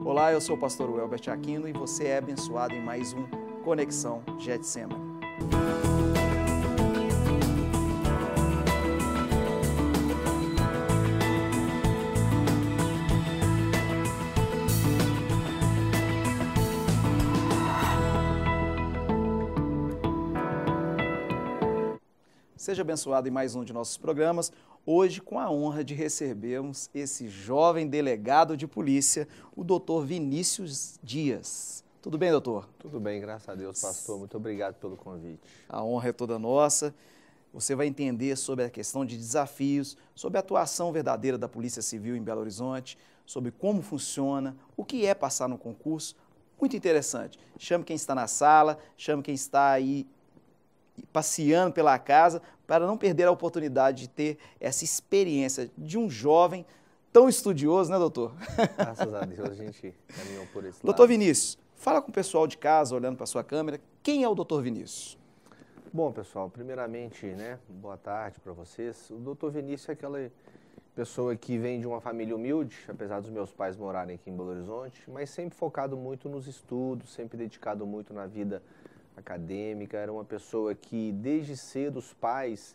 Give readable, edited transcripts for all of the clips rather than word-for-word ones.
Olá, eu sou o pastor Welbert Aquino e você é abençoado em mais um Conexão Getsemane. Seja abençoado em mais um de nossos programas, hoje com a honra de recebermos esse jovem delegado de polícia, o doutor Vinícius Dias. Tudo bem, doutor? Tudo bem, graças a Deus, pastor. Muito obrigado pelo convite. A honra é toda nossa. Você vai entender sobre a questão de desafios, sobre a atuação verdadeira da Polícia Civil em Belo Horizonte, sobre como funciona, o que é passar no concurso. Muito interessante. Chame quem está na sala, chame quem está aí passeando pela casa, para não perder a oportunidade de ter essa experiência de um jovem tão estudioso, né, doutor? Graças a Deus a gente caminhou por esse lado. Doutor Vinícius, fala com o pessoal de casa, olhando para a sua câmera, quem é o doutor Vinícius? Bom, pessoal, primeiramente, boa tarde para vocês. O doutor Vinícius é aquela pessoa que vem de uma família humilde, apesar dos meus pais morarem aqui em Belo Horizonte, mas sempre focado muito nos estudos, sempre dedicado muito na vida acadêmica. Era uma pessoa que desde cedo os pais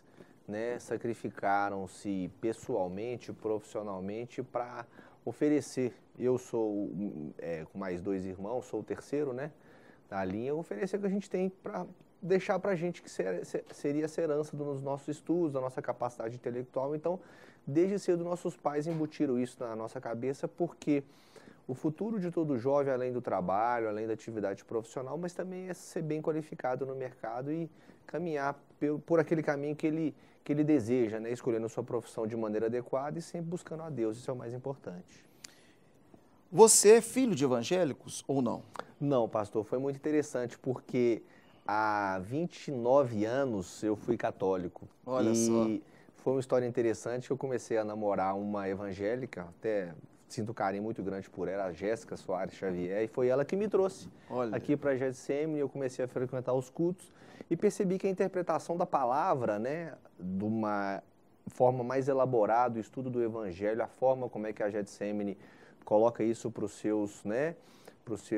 sacrificaram-se pessoalmente, profissionalmente para oferecer. Eu sou, com mais 2 irmãos, sou o terceiro da linha, oferecer o que a gente tem para deixar para a gente que seria essa herança dos nossos estudos, da nossa capacidade intelectual. Então, desde cedo nossos pais embutiram isso na nossa cabeça, porque o futuro de todo jovem, além do trabalho, além da atividade profissional, mas também é ser bem qualificado no mercado e caminhar por aquele caminho que ele deseja, escolhendo a sua profissão de maneira adequada e sempre buscando a Deus, isso é o mais importante. Você é filho de evangélicos ou não? Não, pastor, foi muito interessante porque há 29 anos eu fui católico. Olha só. Foi uma história interessante que eu comecei a namorar uma evangélica, até sinto um carinho muito grande por ela, a Jéssica Soares Xavier, e foi ela que me trouxe aqui para a Getsemane. Eu comecei a frequentar os cultos e percebi que a interpretação da palavra, de uma forma mais elaborada, o estudo do Evangelho, a forma como é que a Getsemane coloca isso para os seus, membros,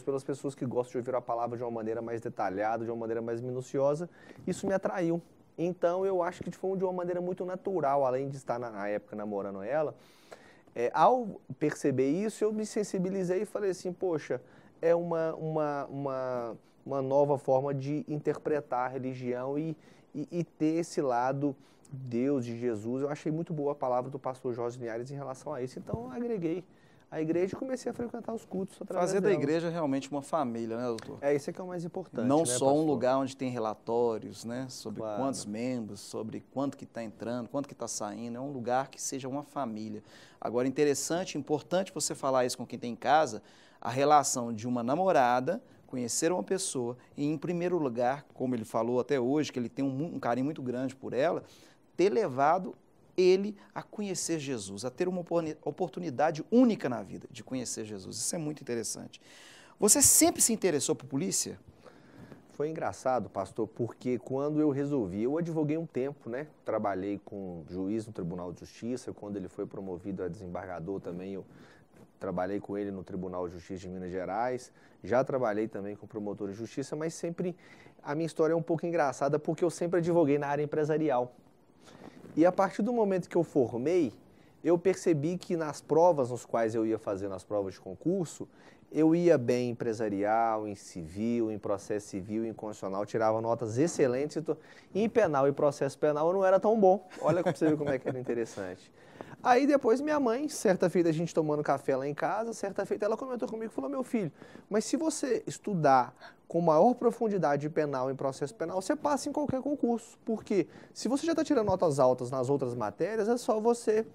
pelas pessoas que gostam de ouvir a palavra de uma maneira mais detalhada, de uma maneira mais minuciosa, isso me atraiu. Então, eu acho que foi de uma maneira muito natural, além de estar na época namorando ela. Ao perceber isso, eu me sensibilizei e falei assim, poxa, é uma nova forma de interpretar a religião e ter esse lado Deus, de Jesus. Eu achei muito boa a palavra do pastor Jorge Linhares em relação a isso. Então, eu agreguei a igreja e comecei a frequentar os cultos através Fazer da delas. igreja realmente uma família, né, doutor? Isso que é o mais importante. Não só pastor? um lugar onde tem relatórios, sobre Claro. quantos membros, sobre quanto que está entrando, quanto que está saindo. É um lugar que seja uma família. Agora, interessante, importante você falar isso com quem tem em casa, a relação de uma namorada conhecer uma pessoa e, em primeiro lugar, como ele falou até hoje, que ele tem um carinho muito grande por ela, ter levado ele a conhecer Jesus, a ter uma oportunidade única na vida de conhecer Jesus. Isso é muito interessante. Você sempre se interessou por polícia? Foi engraçado, pastor, porque quando eu resolvi, eu advoguei um tempo, trabalhei com juiz no Tribunal de Justiça, quando ele foi promovido a desembargador também, eu trabalhei com ele no Tribunal de Justiça de Minas Gerais, já trabalhei também com promotor de justiça, mas sempre, a minha história é um pouco engraçada, porque eu sempre advoguei na área empresarial. E a partir do momento que eu formei, eu percebi que nas provas nos quais eu ia fazer, nas provas de concurso, eu ia bem em empresarial, em civil, em processo civil, em constitucional, tirava notas excelentes. Em penal e processo penal eu não era tão bom. Olha para você ver como é que era interessante. Aí depois minha mãe, certa feita a gente tomando café lá em casa, certa feita ela comentou comigo e falou, meu filho, mas se você estudar com maior profundidade de penal em processo penal, você passa em qualquer concurso. Porque se você já está tirando notas altas nas outras matérias, é só você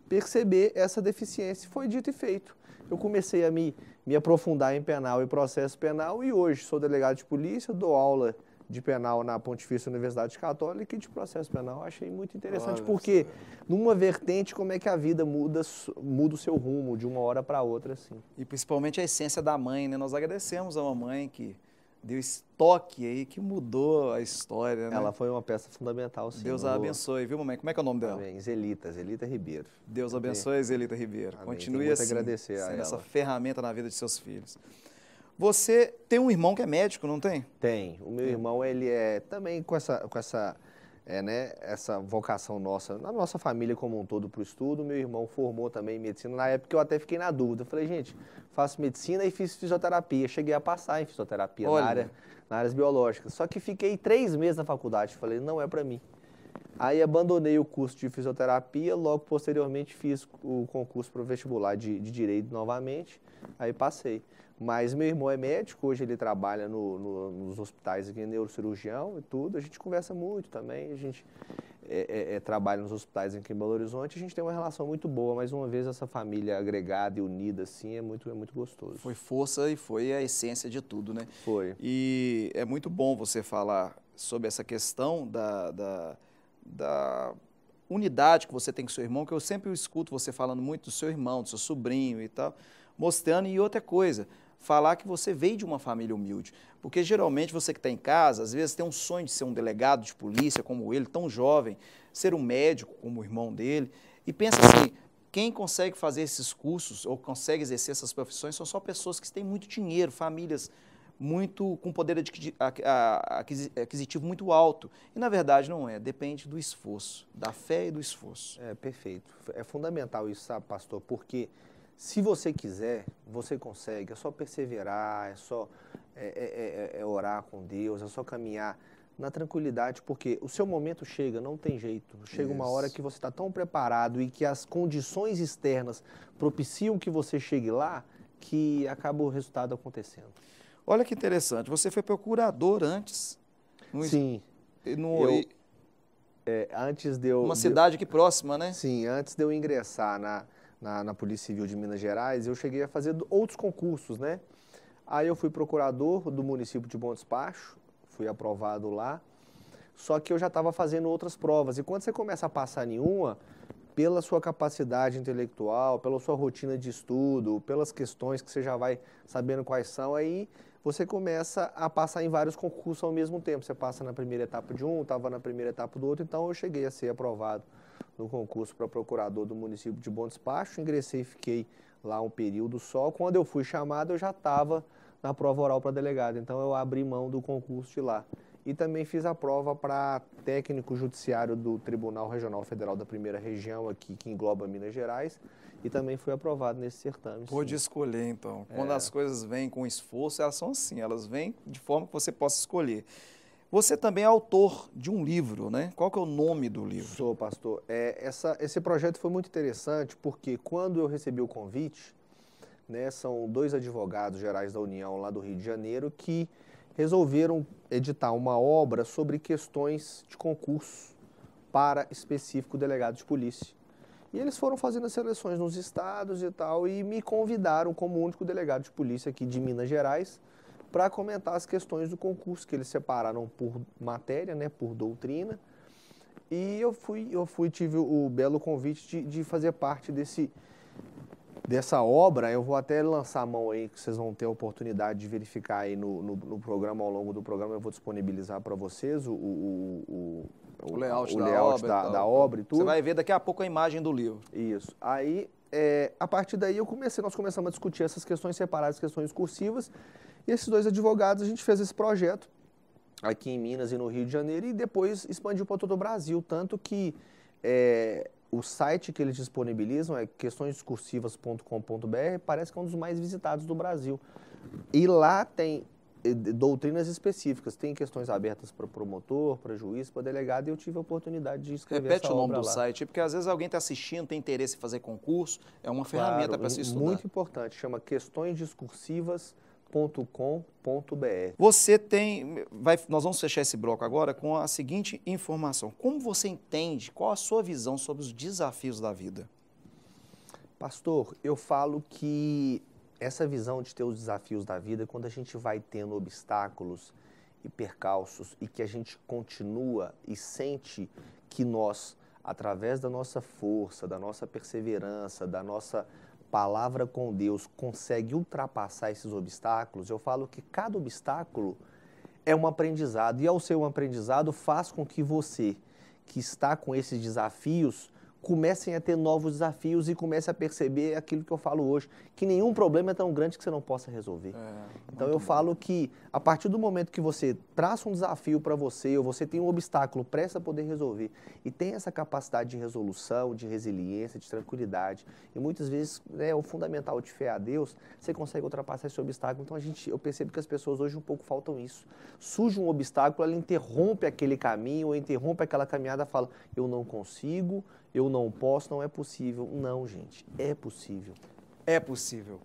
perceber essa deficiência. Foi dito e feito. Eu comecei a me aprofundar em penal e processo penal e hoje sou delegado de polícia, dou aula de penal na Pontifícia Universidade Católica e de processo penal. Achei muito interessante, porque numa vertente como é que a vida muda o seu rumo de uma hora para outra, assim. E principalmente a essência da mãe, Nós agradecemos a mamãe que deu esse toque aí que mudou a história, né? Ela foi uma peça fundamental, sim. Deus a abençoe, viu, mamãe? Como é que é o nome dela? Amém. Zelita Ribeiro. Deus abençoe, Zelita Ribeiro. Amém. Continue muito assim, agradecer a sendo ela. essa ferramenta na vida de seus filhos. Você tem um irmão que é médico, não tem? Tem. O meu irmão, ele é também com essa vocação nossa, na nossa família como um todo para o estudo. Meu irmão formou também em medicina. Na época eu até fiquei na dúvida. Eu falei, gente, faço medicina e fiz fisioterapia. Cheguei a passar em fisioterapia na áreas biológicas. Só que fiquei 3 meses na faculdade. Falei, não é para mim. Aí abandonei o curso de fisioterapia, logo posteriormente fiz o concurso para o vestibular de Direito novamente, aí passei. Mas meu irmão é médico, hoje ele trabalha nos hospitais aqui, neurocirurgião e tudo, a gente conversa muito também, a gente trabalha nos hospitais aqui em Belo Horizonte, a gente tem uma relação muito boa, mais uma vez essa família agregada e unida assim é muito gostoso. Foi força e foi a essência de tudo, né? Foi. E é muito bom você falar sobre essa questão da unidade que você tem com seu irmão, que eu sempre escuto você falando muito do seu irmão, do seu sobrinho e tal, mostrando. E outra coisa, falar que você veio de uma família humilde, porque geralmente você que está em casa, às vezes tem um sonho de ser um delegado de polícia como ele, tão jovem, ser um médico como o irmão dele, e pensa assim, quem consegue fazer esses cursos ou consegue exercer essas profissões são só pessoas que têm muito dinheiro, famílias muito com poder aquisitivo muito alto. E, na verdade, não é. Depende do esforço, da fé e do esforço. É, perfeito. É fundamental isso, sabe, pastor? Porque se você quiser, você consegue. É só perseverar, é só orar com Deus, é só caminhar na tranquilidade, porque o seu momento chega, não tem jeito. Chega uma hora que você está tão preparado e que as condições externas propiciam que você chegue lá, que acaba o resultado acontecendo. Olha que interessante, você foi procurador antes. Sim. Antes de eu... Uma cidade aqui próxima, né? Sim, antes de eu ingressar na Polícia Civil de Minas Gerais, eu cheguei a fazer outros concursos, né? Aí eu fui procurador do município de Bom Despacho, fui aprovado lá, só que eu já estava fazendo outras provas. E quando você começa a passar em uma, pela sua capacidade intelectual, pela sua rotina de estudo, pelas questões que você já vai sabendo quais são, aí você começa a passar em vários concursos ao mesmo tempo. Você passa na primeira etapa de um, estava na primeira etapa do outro, então eu cheguei a ser aprovado no concurso para procurador do município de Bom Despacho, ingressei e fiquei lá um período só. Quando eu fui chamado, eu já estava na prova oral para delegado, então eu abri mão do concurso de lá. E também fiz a prova para técnico judiciário do Tribunal Regional Federal da Primeira Região, aqui, que engloba Minas Gerais, e também fui aprovado nesse certame. Pôde escolher, então. Quando as coisas vêm com esforço, elas são assim, elas vêm de forma que você possa escolher. Você também é autor de um livro, né? Qual que é o nome do livro? Sou, pastor. Esse projeto foi muito interessante porque quando eu recebi o convite, né, são 2 advogados gerais da União lá do Rio de Janeiro que resolveram editar uma obra sobre questões de concurso para específico delegado de polícia. E eles foram fazendo as seleções nos estados e tal, e me convidaram como único delegado de polícia aqui de Minas Gerais para comentar as questões do concurso, que eles separaram por matéria, né, por doutrina. E eu tive o belo convite de fazer parte dessa obra. Eu vou até lançar a mão aí, que vocês vão ter a oportunidade de verificar aí no programa, ao longo do programa, eu vou disponibilizar para vocês o layout da obra e tudo. Você vai ver daqui a pouco a imagem do livro. Isso. Aí, a partir daí, nós começamos a discutir essas questões separadas, questões discursivas, e esses 2 advogados, a gente fez esse projeto aqui em Minas e no Rio de Janeiro, e depois expandiu para todo o Brasil, tanto que o site que eles disponibilizam é questõesdiscursivas.com.br, parece que é um dos mais visitados do Brasil. E lá tem doutrinas específicas, tem questões abertas para promotor, para juiz, para delegado, e eu tive a oportunidade de escrever Repete essa o nome obra do lá. site, porque às vezes alguém está assistindo, tem interesse em fazer concurso, é uma ferramenta para se estudar. Muito importante, chama questõesdiscursivas.com.br. Você tem, nós vamos fechar esse bloco agora com a seguinte informação. Como você entende, qual a sua visão sobre os desafios da vida? Pastor, eu falo que essa visão de ter os desafios da vida, quando a gente vai tendo obstáculos e percalços e que a gente continua e sente que nós, através da nossa força, da nossa perseverança, da nossa palavra com Deus, consegue ultrapassar esses obstáculos, eu falo que cada obstáculo é um aprendizado. E ao ser um aprendizado, faz com que você, que está com esses desafios, comecem a ter novos desafios e comece a perceber aquilo que eu falo hoje, que nenhum problema é tão grande que você não possa resolver. Então eu falo que a partir do momento que você traça um desafio para você, ou você tem um obstáculo prestes a poder resolver, e tem essa capacidade de resolução, de resiliência, de tranquilidade, e muitas vezes o fundamental de fé a Deus, você consegue ultrapassar esse obstáculo. Então eu percebo que as pessoas hoje um pouco faltam isso. Surge um obstáculo, ela interrompe aquele caminho, ou interrompe aquela caminhada, fala, eu não consigo, eu não posso, não é possível. Não, gente, é possível. É possível.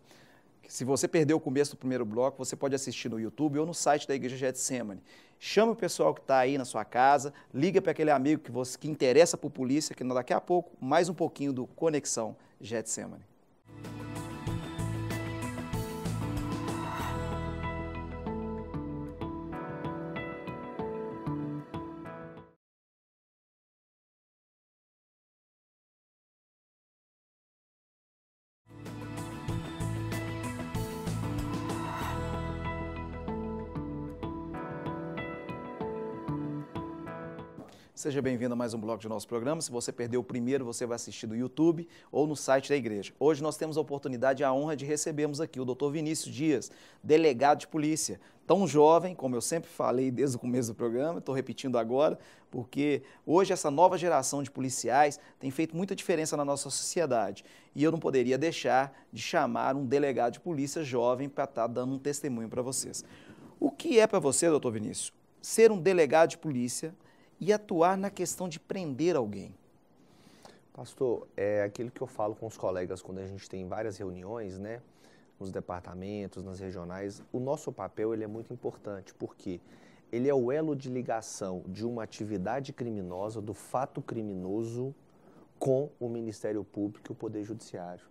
Se você perdeu o começo do primeiro bloco, você pode assistir no YouTube ou no site da Igreja Getsemane. Chame o pessoal que está aí na sua casa, liga para aquele amigo que interessa por polícia, que daqui a pouco, mais um pouquinho do Conexão Getsemane. Seja bem-vindo a mais um bloco de nosso programa. Se você perdeu o primeiro, você vai assistir no YouTube ou no site da igreja. Hoje nós temos a oportunidade e a honra de recebermos aqui o Dr. Vinícius Dias, delegado de polícia. Tão jovem, como eu sempre falei desde o começo do programa, estou repetindo agora, porque hoje essa nova geração de policiais tem feito muita diferença na nossa sociedade. E eu não poderia deixar de chamar um delegado de polícia jovem para estar dando um testemunho para vocês. O que é para você, doutor Vinícius, ser um delegado de polícia e atuar na questão de prender alguém? Pastor, é aquilo que eu falo com os colegas quando a gente tem várias reuniões, né, nos departamentos, nas regionais. O nosso papel ele é muito importante, porque ele é o elo de ligação de uma atividade criminosa, do fato criminoso, com o Ministério Público e o Poder Judiciário.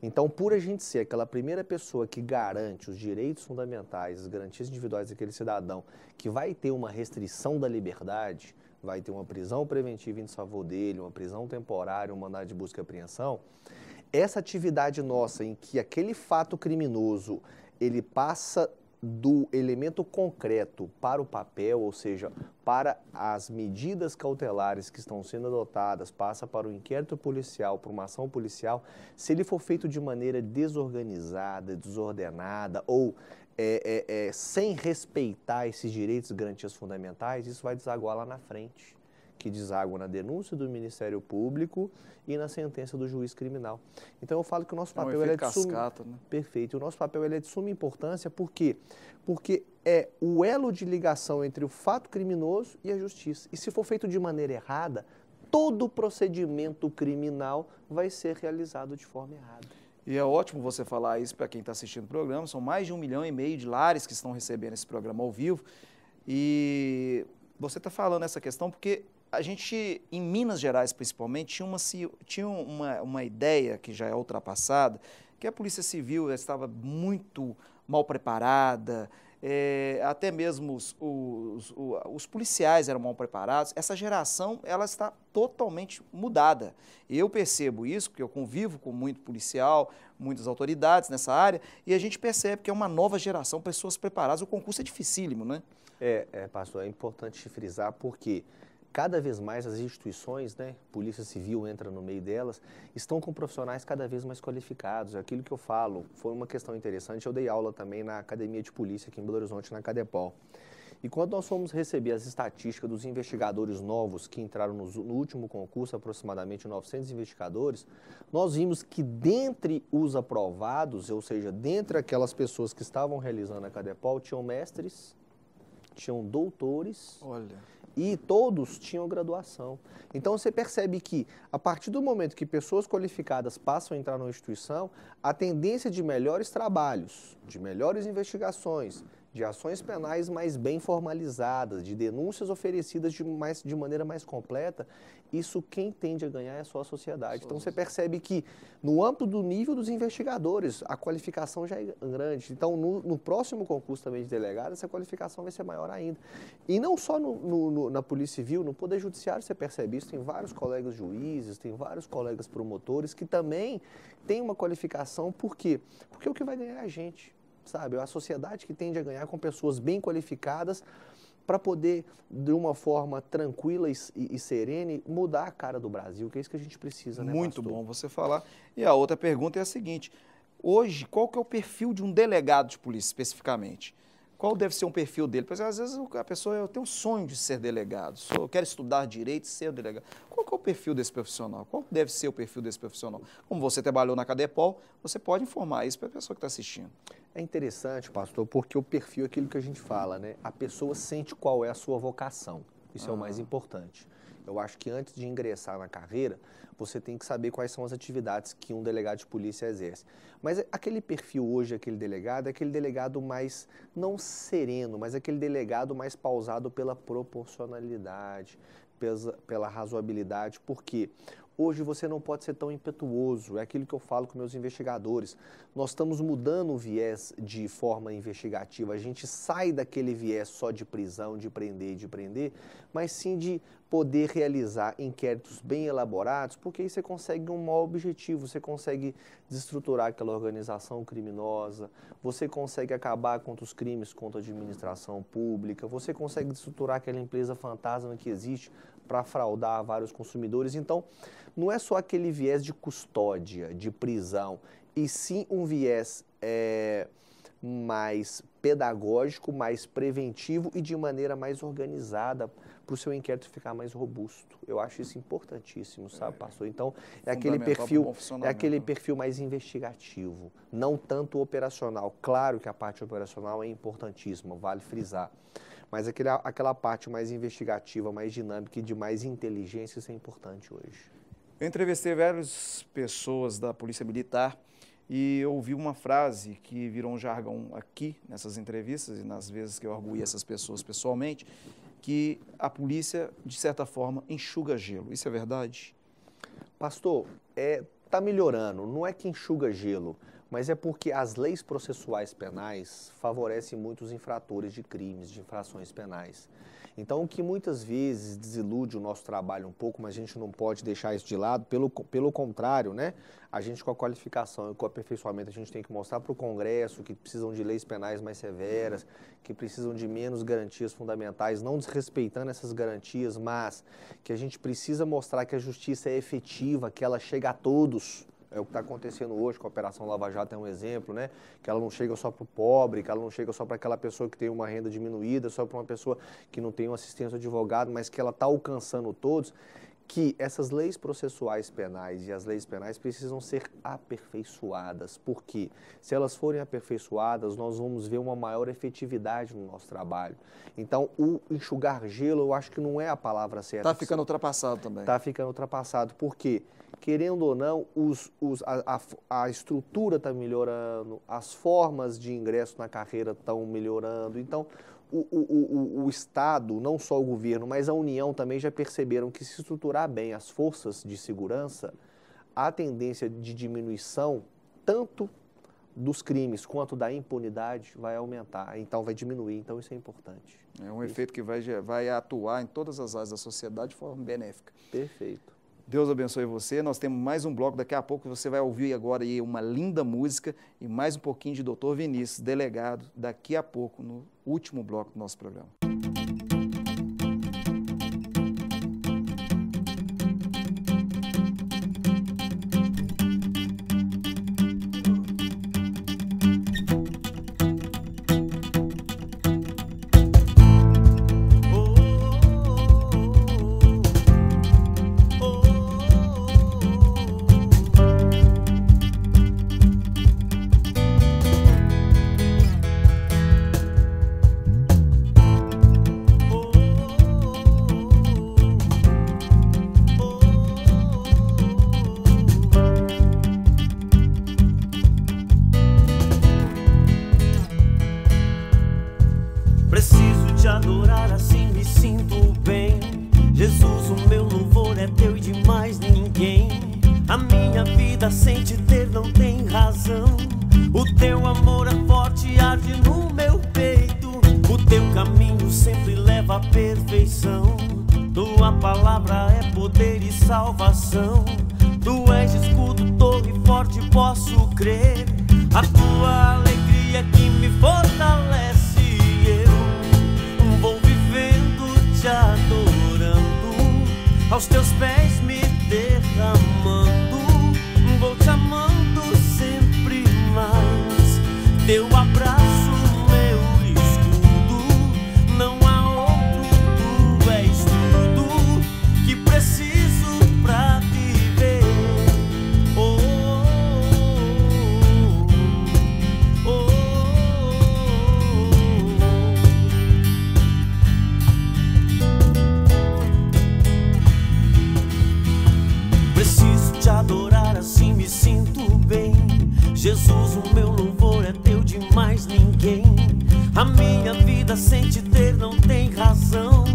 Então, por a gente ser aquela primeira pessoa que garante os direitos fundamentais, as garantias individuais daquele cidadão, que vai ter uma restrição da liberdade, vai ter uma prisão preventiva em desfavor dele, uma prisão temporária, um mandado de busca e apreensão, essa atividade nossa em que aquele fato criminoso, ele passa do elemento concreto para o papel, ou seja, para as medidas cautelares que estão sendo adotadas, passa para o inquérito policial, para uma ação policial, se ele for feito de maneira desorganizada, desordenada ou sem respeitar esses direitos e garantias fundamentais, isso vai desaguar lá na frente, que deságua na denúncia do Ministério Público e na sentença do juiz criminal. Então eu falo que o nosso papel é de cascata, né? Perfeito. O nosso papel é de suma importância, por quê? Porque é o elo de ligação entre o fato criminoso e a justiça. E se for feito de maneira errada, todo o procedimento criminal vai ser realizado de forma errada. E é ótimo você falar isso para quem está assistindo o programa. São mais de 1,5 milhão de lares que estão recebendo esse programa ao vivo. E você está falando essa questão porque a gente, em Minas Gerais principalmente, tinha uma ideia que já é ultrapassada, que a Polícia Civil estava muito mal preparada, até mesmo os policiais eram mal preparados. Essa geração ela está totalmente mudada. Eu percebo isso, porque eu convivo com muito policial, muitas autoridades nessa área, e a gente percebe que é uma nova geração, pessoas preparadas. O concurso é dificílimo, né? Pastor, é importante frisar porque cada vez mais as instituições, né, Polícia Civil entra no meio delas, estão com profissionais cada vez mais qualificados. É aquilo que eu falo, foi uma questão interessante, eu dei aula também na Academia de Polícia aqui em Belo Horizonte, na Cadepol. E quando nós fomos receber as estatísticas dos investigadores novos que entraram no último concurso, aproximadamente 900 investigadores, nós vimos que dentre os aprovados, ou seja, dentre aquelas pessoas que estavam realizando a Cadepol, tinham mestres, tinham doutores. Olha. E todos tinham graduação. Então você percebe que, a partir do momento que pessoas qualificadas passam a entrar numa instituição, a tendência de melhores trabalhos, de melhores investigações, de ações penais mais bem formalizadas, de denúncias oferecidas de maneira mais completa, isso quem tende a ganhar é só a sociedade. Então você percebe que, no âmbito do nível dos investigadores, a qualificação já é grande. Então, no próximo concurso também de delegado, essa qualificação vai ser maior ainda. E não só na Polícia Civil, no Poder Judiciário você percebe isso, tem vários colegas juízes, tem vários colegas promotores que também têm uma qualificação. Por quê? Porque o que vai ganhar é a gente. sabe? É a sociedade que tende a ganhar com pessoas bem qualificadas para poder, de uma forma tranquila e serene, mudar a cara do Brasil, que é isso que a gente precisa, né, Muito pastor? bom você falar. E a outra pergunta é a seguinte, hoje, qual que é o perfil de um delegado de polícia, especificamente? Qual deve ser um perfil dele? Porque às vezes a pessoa tem um sonho de ser delegado, eu quero estudar direito e ser delegado. Qual que é o perfil desse profissional? Qual deve ser o perfil desse profissional? Como você trabalhou na Cadepol, você pode informar isso para a pessoa que está assistindo. É interessante, pastor, porque o perfil é aquilo que a gente fala, né? A pessoa sente qual é a sua vocação. Isso é o mais importante. Eu acho que antes de ingressar na carreira, você tem que saber quais são as atividades que um delegado de polícia exerce. Mas aquele perfil hoje, aquele delegado, é aquele delegado mais, não sereno, mas aquele delegado mais pausado pela proporcionalidade, pela razoabilidade, porque hoje você não pode ser tão impetuoso, é aquilo que eu falo com meus investigadores. Nós estamos mudando o viés de forma investigativa, a gente sai daquele viés só de prisão, de prender, mas sim de poder realizar inquéritos bem elaborados, porque aí você consegue um maior objetivo, você consegue desestruturar aquela organização criminosa, você consegue acabar contra os crimes contra a administração pública, você consegue desestruturar aquela empresa fantasma que existe para fraudar vários consumidores. Então, não é só aquele viés de custódia, de prisão, e sim um viés mais pedagógico, mais preventivo e de maneira mais organizada para o seu inquérito ficar mais robusto. Eu acho isso importantíssimo, sabe, pastor? Então, é aquele perfil mais investigativo, não tanto operacional. Claro que a parte operacional é importantíssima, vale frisar. Mas aquela parte mais investigativa, mais dinâmica e de mais inteligência, isso é importante hoje. Eu entrevistei várias pessoas da Polícia Militar e eu ouvi uma frase que virou um jargão aqui, nessas entrevistas e nas vezes que eu arguí essas pessoas pessoalmente, que a polícia, de certa forma, enxuga gelo. Isso é verdade? Pastor, está melhorando. Não é que enxuga gelo, mas é porque as leis processuais penais favorecem muito os infratores de crimes, de infrações penais. Então, o que muitas vezes desilude o nosso trabalho um pouco, mas a gente não pode deixar isso de lado, pelo contrário, né? A gente, com a qualificação e com o aperfeiçoamento, a gente tem que mostrar para o Congresso que precisam de leis penais mais severas, que precisam de menos garantias fundamentais, não desrespeitando essas garantias, mas que a gente precisa mostrar que a justiça é efetiva, que ela chega a todos. É o que está acontecendo hoje com a Operação Lava Jato, é um exemplo, né? Que ela não chega só para o pobre, que ela não chega só para aquela pessoa que tem uma renda diminuída, só para uma pessoa que não tem uma assistência de advogado, mas que ela está alcançando todos, que essas leis processuais penais e as leis penais precisam ser aperfeiçoadas, porque se elas forem aperfeiçoadas, nós vamos ver uma maior efetividade no nosso trabalho. Então, o enxugar gelo, eu acho que não é a palavra certa. Está ficando ultrapassado também. Está ficando ultrapassado, porque, querendo ou não, a estrutura está melhorando, as formas de ingresso na carreira estão melhorando. Então, o Estado, não só o governo, mas a União também já perceberam que se estruturar bem as forças de segurança, a tendência de diminuição, tanto dos crimes quanto da impunidade, vai aumentar, então vai diminuir, então isso é importante. É um efeito que vai atuar em todas as áreas da sociedade de forma benéfica. Perfeito. Deus abençoe você. Nós temos mais um bloco. Daqui a pouco você vai ouvir agora aí uma linda música e mais um pouquinho de Dr. Vinícius, delegado, daqui a pouco, no último bloco do nosso programa. Tu és escudo, torre forte, posso crer. A tua alegria alegria que me fortalece. Eu vou vivendo te adorando, aos teus pés me derramando. Vou te amando sempre mais. Teu abraço, meu escudo, não há outro, tu és tudo que preciso pra viver. Oh, oh, oh, oh. Preciso te adorar, assim me sinto bem. Jesus, o meu louvor é teu de mais ninguém. A minha vida sem te ter não tem razão.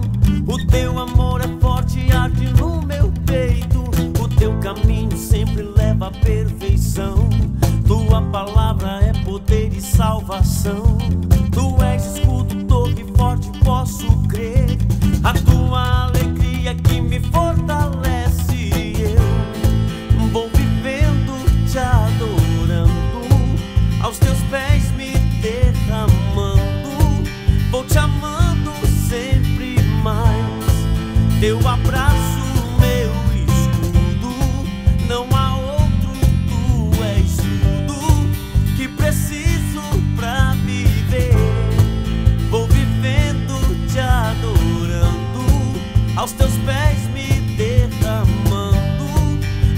O teu amor é forte e arde no meu peito. O teu caminho sempre leva à perfeição. Tua palavra é poder e salvação. Tu és escudo, torre forte, posso crer. A tua alegria que me fortalece. Eu vou vivendo te adorando, aos teus pés me derramando. Vou te amando sempre mais. Teu abraço, meu escudo, não há outro, tu és tudo que preciso pra viver. Vou vivendo te adorando, aos teus pés me derramando.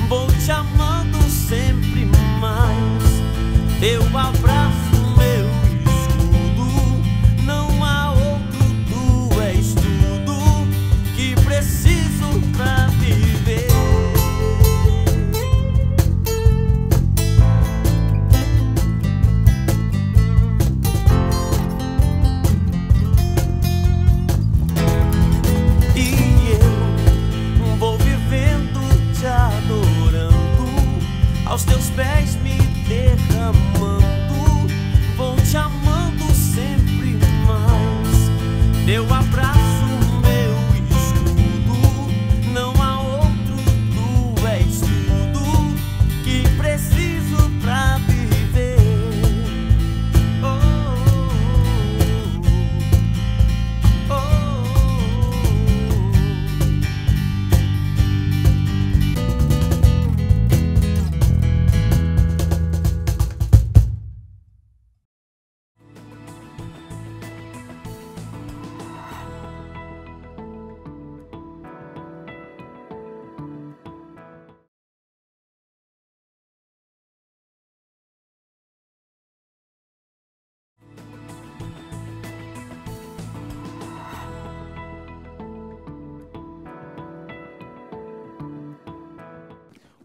Vou te amando sempre mais. Teu abraço, meu escudo, não há outro, tu és tudo que preciso pra viver. E eu vou vivendo te adorando, aos teus pés me derramando. Vou te amando sempre mais. Teu abraço, meu escudo, não há outro, tu és tudo que preciso pra viver. Oh, oh, oh,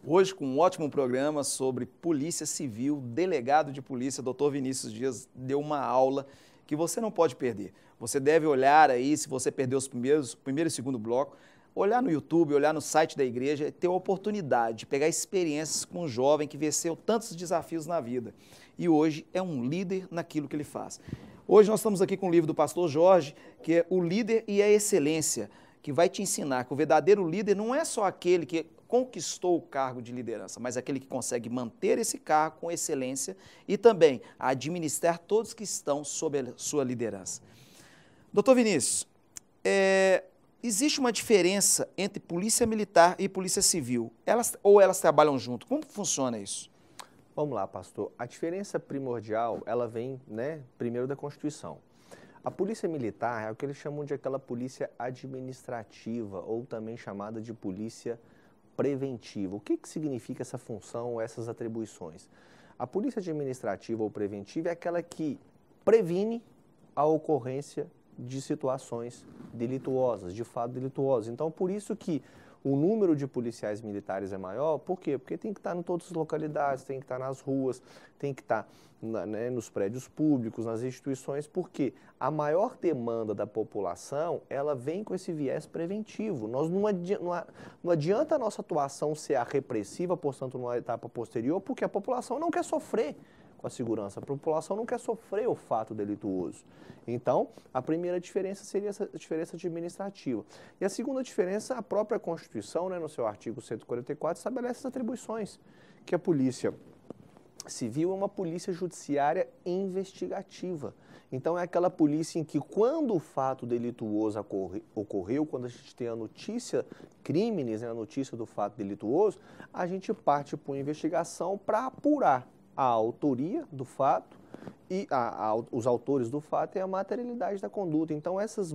Hoje, com um ótimo programa sobre Polícia Civil, delegado de polícia, Dr. Vinícius Dias, deu uma aula que você não pode perder. Você deve olhar aí, se você perdeu os primeiro e segundo bloco, olhar no YouTube, olhar no site da igreja e ter a oportunidade de pegar experiências com um jovem que venceu tantos desafios na vida. E hoje é um líder naquilo que ele faz. Hoje nós estamos aqui com o livro do pastor Jorge, que é O Líder e a Excelência, que vai te ensinar que o verdadeiro líder não é só aquele que conquistou o cargo de liderança, mas aquele que consegue manter esse cargo com excelência e também administrar todos que estão sob a sua liderança. Doutor Vinícius, existe uma diferença entre polícia militar e polícia civil? Elas trabalham junto? Como funciona isso? Vamos lá, pastor. A diferença primordial, ela vem, primeiro da Constituição. A polícia militar é o que eles chamam de aquela polícia administrativa, ou também chamada de polícia preventiva. O que significa essa função, essas atribuições? A polícia administrativa ou preventiva é aquela que previne a ocorrência de situações delituosas, de fato delituosos. Então, por isso que o número de policiais militares é maior. Por quê? Porque tem que estar em todas as localidades, tem que estar nas ruas, tem que estar nos prédios públicos, nas instituições, porque a maior demanda da população, ela vem com esse viés preventivo. Não adianta a nossa atuação ser a repressiva, portanto, numa etapa posterior, porque a população não quer sofrer com a segurança, a população não quer sofrer o fato delituoso. Então, a primeira diferença seria essa diferença administrativa. E a segunda diferença, a própria Constituição, no seu artigo 144, estabelece as atribuições que a polícia civil é uma polícia judiciária investigativa. Então, é aquela polícia em que, quando o fato delituoso ocorreu, quando a gente tem a notícia, crimes, né, a notícia do fato delituoso, a gente parte para uma investigação para apurar a autoria do fato e os autores do fato e a materialidade da conduta. Então, essas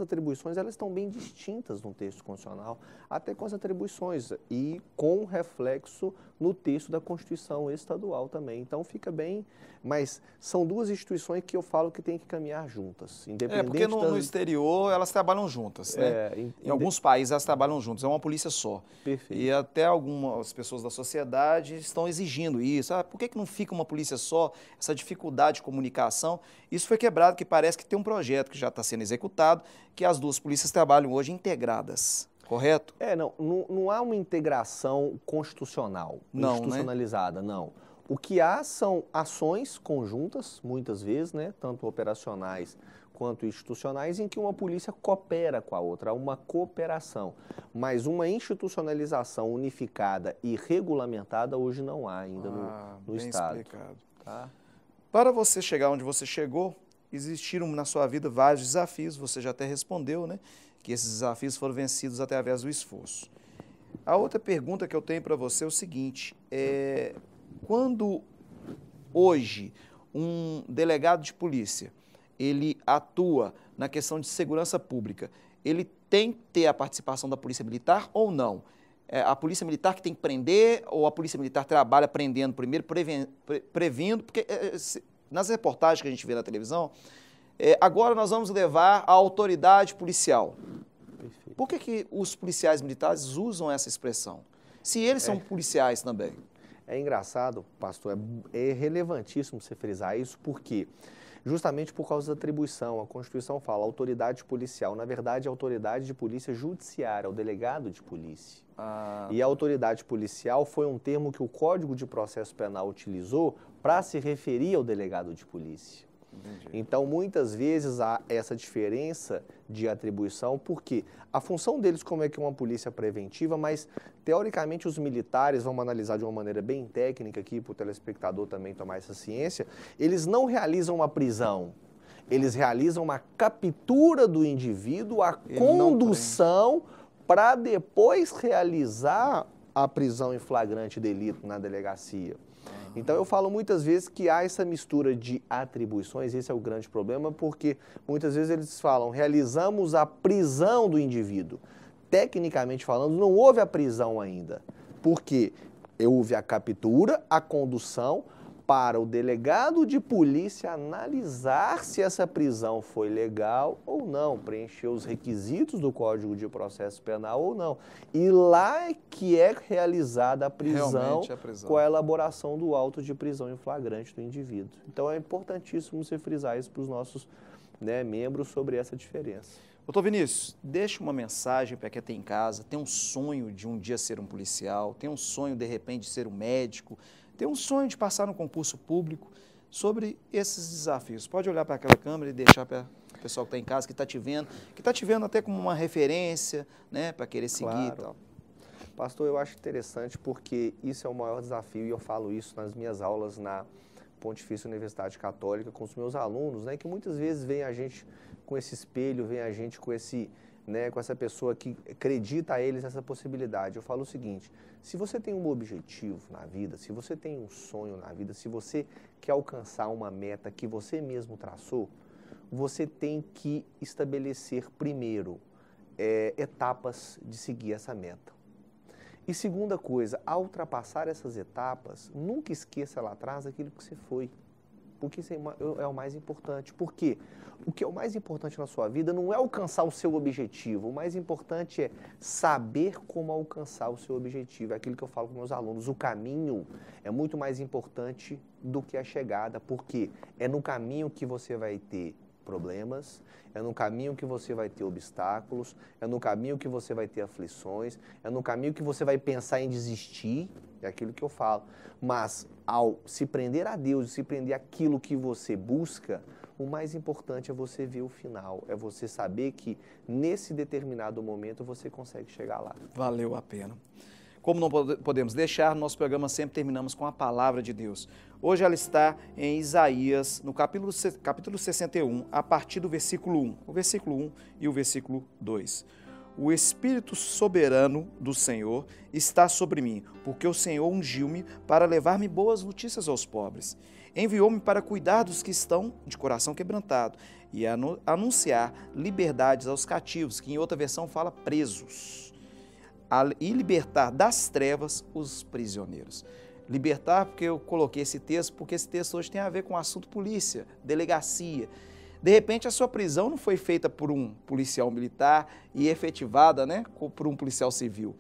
atribuições, elas estão bem distintas no texto constitucional, até com as atribuições e com reflexo no texto da Constituição Estadual também. Então, fica bem, mas são duas instituições que eu falo que tem que caminhar juntas, independente porque no exterior elas trabalham juntas, né? Em alguns países elas trabalham juntas, é uma polícia só. Perfeito. E até algumas pessoas da sociedade estão exigindo isso. Por que não fica uma polícia só? Essa dificuldade de comunicação, isso foi quebrado, que parece que tem um projeto que já está sendo executado, que as duas polícias trabalham hoje integradas, correto? Não há uma integração constitucional, não, institucionalizada, não. O que há são ações conjuntas, muitas vezes, né, tanto operacionais quanto institucionais, em que uma polícia coopera com a outra, há uma cooperação. Mas uma institucionalização unificada e regulamentada hoje não há ainda no Estado. Explicado. Tá? Para você chegar onde você chegou, existiram na sua vida vários desafios, você já até respondeu, né? Que esses desafios foram vencidos através do esforço. A outra pergunta que eu tenho para você é o seguinte, quando hoje um delegado de polícia, ele atua na questão de segurança pública, ele tem que ter a participação da Polícia Militar ou não? A Polícia Militar que tem que prender ou a Polícia Militar trabalha prendendo primeiro, previndo? Porque nas reportagens que a gente vê na televisão, agora nós vamos levar a autoridade policial. Perfeito. Por que os policiais militares usam essa expressão? Se eles são policiais também. É engraçado, pastor, é relevantíssimo você frisar isso, porque justamente por causa da atribuição, a Constituição fala autoridade policial, na verdade a autoridade de polícia judiciária, o delegado de polícia. E a autoridade policial foi um termo que o Código de Processo Penal utilizou para se referir ao delegado de polícia. Entendi. Então, muitas vezes há essa diferença de atribuição, porque a função deles como é que é uma polícia preventiva, mas, teoricamente, os militares, vamos analisar de uma maneira bem técnica aqui, para o telespectador também tomar essa ciência, eles não realizam uma prisão, eles realizam uma captura do indivíduo, a condução para depois realizar a prisão em flagrante delito na delegacia. Então, eu falo muitas vezes que há essa mistura de atribuições, esse é o grande problema, porque muitas vezes eles falam, realizamos a prisão do indivíduo. Tecnicamente falando, não houve a prisão ainda, porque houve a captura, a condução, para o delegado de polícia analisar se essa prisão foi legal ou não, preencher os requisitos do Código de Processo Penal ou não. E lá é que é realizada a prisão, com a elaboração do auto de prisão em flagrante do indivíduo. Então é importantíssimo você frisar isso para os nossos membros sobre essa diferença. Doutor Vinícius, deixa uma mensagem para quem tem em casa, tem um sonho de um dia ser um policial, tem um sonho de repente de ser um médico, tem um sonho de passar no concurso público, sobre esses desafios. Pode olhar para aquela câmera e deixar para o pessoal que está em casa, que está te vendo até como uma referência, né, para querer seguir e tal. Pastor, eu acho interessante porque isso é o maior desafio e eu falo isso nas minhas aulas na Pontifícia Universidade Católica com os meus alunos, né, que muitas vezes vem a gente com esse espelho, vem a gente com com essa pessoa que acredita a eles essa possibilidade. Eu falo o seguinte, se você tem um objetivo na vida, se você tem um sonho na vida, se você quer alcançar uma meta que você mesmo traçou, você tem que estabelecer primeiro etapas de seguir essa meta. E segunda coisa, ao ultrapassar essas etapas, nunca esqueça lá atrás aquilo que você foi. Porque isso é o mais importante. Por quê? O que é o mais importante na sua vida não é alcançar o seu objetivo. O mais importante é saber como alcançar o seu objetivo. É aquilo que eu falo com meus alunos. O caminho é muito mais importante do que a chegada. Porque é no caminho que você vai ter problemas, é no caminho que você vai ter obstáculos, é no caminho que você vai ter aflições, é no caminho que você vai pensar em desistir, é aquilo que eu falo. Mas ao se prender a Deus, se prender àquilo que você busca, o mais importante é você ver o final, é você saber que nesse determinado momento você consegue chegar lá. Valeu a pena. Como não podemos deixar, nosso programa sempre terminamos com a palavra de Deus. Hoje ela está em Isaías, no capítulo 61, a partir do versículo 1. O versículo 1 e o versículo 2. O Espírito soberano do Senhor está sobre mim, porque o Senhor ungiu-me para levar-me boas notícias aos pobres. Enviou-me para cuidar dos que estão de coração quebrantado e anunciar liberdades aos cativos, que em outra versão fala presos, e libertar das trevas os prisioneiros. Libertar, porque eu coloquei esse texto, porque esse texto hoje tem a ver com o assunto polícia, delegacia. De repente, a sua prisão não foi feita por um policial militar e efetivada, né, por um policial civil.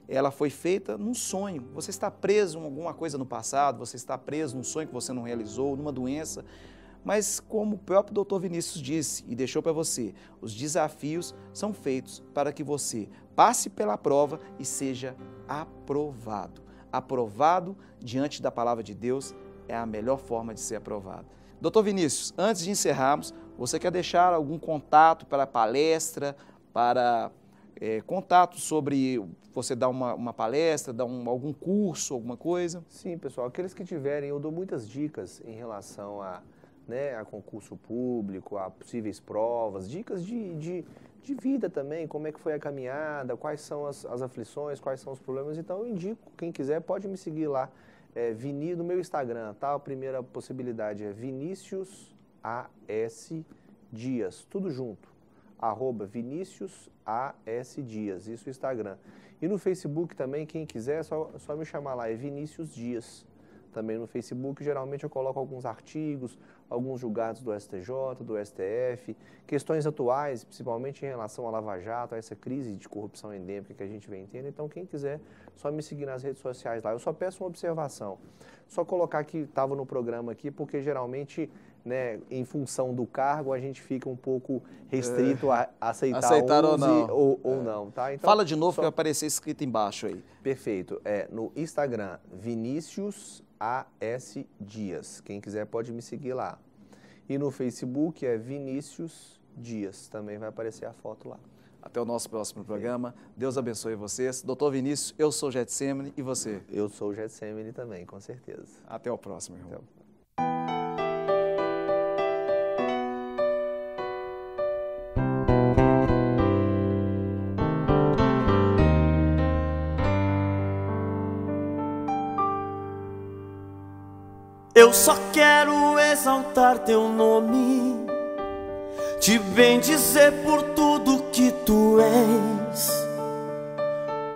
Ela foi feita num sonho. Você está preso em alguma coisa no passado, você está preso num sonho que você não realizou, numa doença. Mas como o próprio doutor Vinícius disse e deixou para você, os desafios são feitos para que você passe pela prova e seja aprovado. Aprovado diante da palavra de Deus é a melhor forma de ser aprovado. Doutor Vinícius, antes de encerrarmos, você quer deixar algum contato para a palestra, para contato sobre você dar uma palestra, dar algum curso, alguma coisa? Sim, pessoal, aqueles que tiverem, eu dou muitas dicas em relação a concurso público, a possíveis provas, dicas de vida também, como é que foi a caminhada, quais são as aflições, quais são os problemas. Então eu indico, quem quiser pode me seguir lá, no meu Instagram, tá? A primeira possibilidade é Vinícius AS Dias, tudo junto, @Vinícius AS Dias, isso é o Instagram. E no Facebook também, quem quiser, só me chamar lá, é Vinícius Dias. Também no Facebook, geralmente eu coloco alguns artigos, alguns julgados do STJ, do STF, questões atuais, principalmente em relação à Lava Jato, a essa crise de corrupção endêmica que a gente vem tendo. Então, quem quiser, só me seguir nas redes sociais lá. Eu só peço uma observação, só colocar que estava no programa aqui, porque geralmente, né, em função do cargo, a gente fica um pouco restrito a aceitar ou não. Tá? Então, fala de novo que vai aparecer escrito embaixo aí. Perfeito. No Instagram, Vinícius AS Dias. Quem quiser pode me seguir lá. E no Facebook é Vinícius Dias. Também vai aparecer a foto lá. Até o nosso próximo programa. Deus abençoe vocês. Doutor Vinícius, eu sou o Getsemane e você? Eu sou o Getsemane também, com certeza. Até o próximo, irmão. Eu só quero exaltar teu nome, te bendizer por tudo que tu és.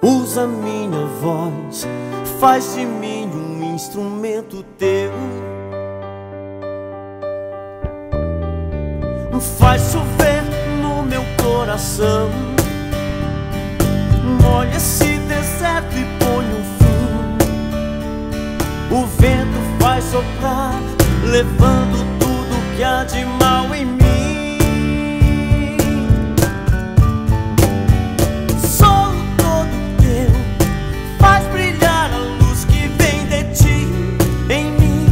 Usa minha voz, faz de mim um instrumento teu. Faz chover no meu coração, molha esse deserto e põe um fim. O vento vai soprar, levando tudo que há de mal em mim. Sou todo teu, faz brilhar a luz que vem de ti em mim,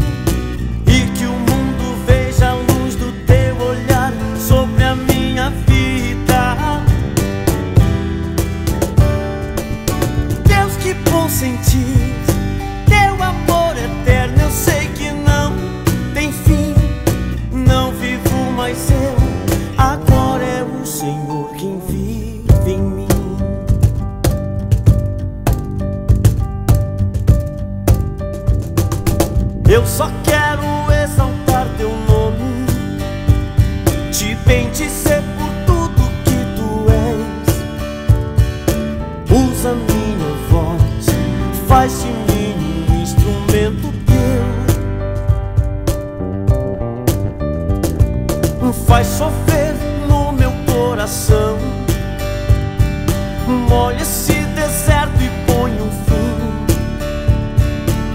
e que o mundo veja a luz do teu olhar sobre a minha vida. Deus, que bom sentir teu amor eterno. Eu sei que não tem fim, não vivo mais eu, agora é o Senhor quem vive em mim. Eu só quero exaltar teu nome, te bendizer por tudo que tu és. Usa minha voz, faz de mim um instrumento teu. Faz chover no meu coração, molha esse deserto e põe um fim.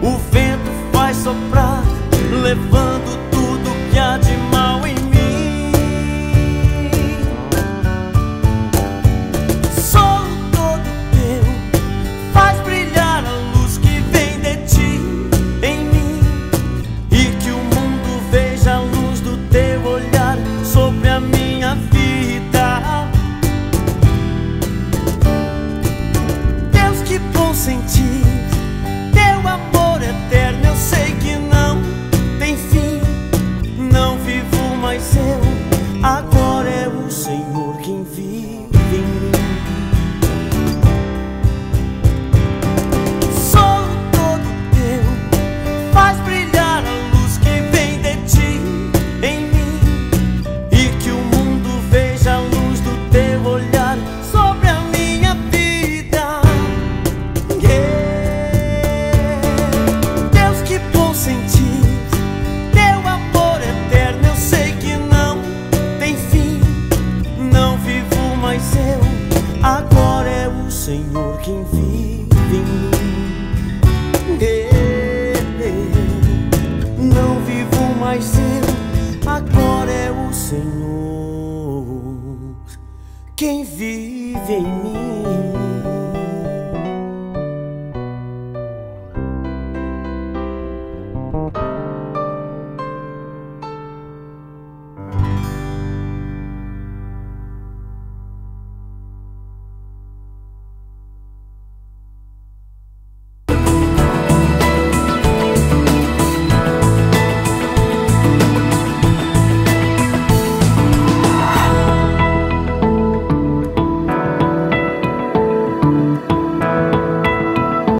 O vento vai soprar, levando tudo que há de mal em mim. Sou todo teu, faz brilhar a luz que vem de ti em mim, e que o mundo veja a luz do teu olhar sobre a minha vida. Deus, que bom sentir teu amor eterno. Eu sei que não mais eu, agora é o Senhor quem vive em mim.